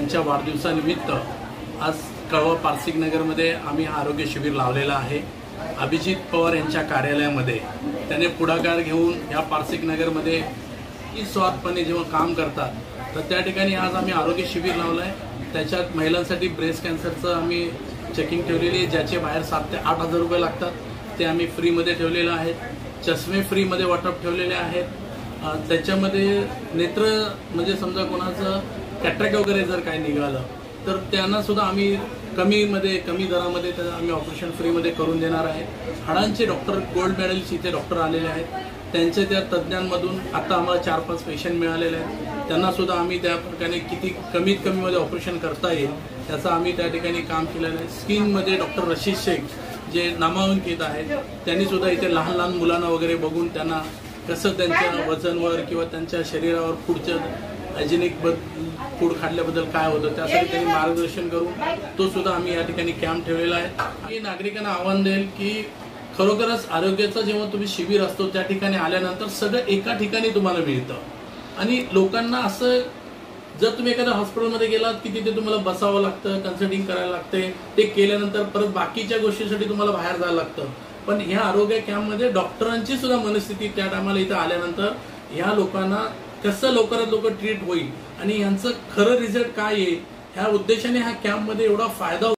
यांच्या वाढदिवसानिमित्त आज कळवा पारसिक नगरमध्ये आम्ही आरोग्य शिबिर लावलेला आहे। अभिजित पवार यांच्या कार्यालयामध्ये त्याने पुढाकार घेऊन या पारसिक नगरमध्ये निस्वार्थपणे जेव्हा काम करतात तर त्या ठिकाणी आज आम्ही आरोग्य शिबिर लावलं आहे। त्याच्यात महिलांसाठी ब्रेस्ट कॅन्सरचं आम्ही चेकिंग ठेवलेली आहे, ज्याचे बाहेर 7 ते 8 हजार रुपये लागतात, ते आम्ही फ्रीमध्ये ठेवलेलं आहे। चष्मे फ्रीमध्ये वाटप ठेवलेले आहेत। त्याच्यामध्ये नेत्र म्हणजे समजा कोणाचं कॅटरॅक्ट वगैरे जर काही निघालं तर त्यांना सुद्धा आम्ही कमी दरामध्ये आम्ही ऑपरेशन फ्रीमध्ये करून देणार आहे। हाडांचे डॉक्टर गोल्ड मेडलिस्ट इथे डॉक्टर आलेले आहेत, त्यांचे त्या तज्ज्ञांमधून आता आम्हाला 4-5 पेशंट मिळालेले आहेत, त्यांना सुद्धा आम्ही त्या प्रकारे किती कमीत कमीमध्ये ऑपरेशन करता येईल त्याचं आम्ही त्या ठिकाणी काम केलेलं आहे। स्किनमध्ये डॉक्टर रशीद शेख जे नामांकित आहेत, त्यांनी सुद्धा इथे लहान लहान मुलांना वगैरे बघून त्यांना कसं त्यांच्या वजनवर किंवा त्यांच्या शरीरावर पुढचं हायजेनिक फूड खाल्ल्याबद्दल काय होतं त्यासाठी त्यांनी मार्गदर्शन करून तो सुद्धा आम्ही या ठिकाणी कॅम्प ठेवलेला आहे। मी नागरिकांना आव्हान देईल की खरोखरच आरोग्याचं जेव्हा तुम्ही शिबिर असतो त्या ठिकाणी आल्यानंतर सगळं एका ठिकाणी तुम्हाला मिळतं आणि लोकांना असं जर तुम्ही एखाद्या हॉस्पिटलमध्ये गेलात की तिथे तुम्हाला बसावं लागतं, कन्सल्टिंग करायला लागते, ते केल्यानंतर परत बाकीच्या गोष्टीसाठी तुम्हाला बाहेर जायला लागतं। पण ह्या आरोग्य कॅम्पमध्ये डॉक्टरांची सुद्धा मनस्थिती त्या टायमाला इथं आल्यानंतर ह्या लोकांना कसं लवकरात लवकर ट्रीट होईल आणि यांचं खरं रिझल्ट काय आहे ह्या उद्देशाने ह्या कॅम्पमध्ये एवढा फायदा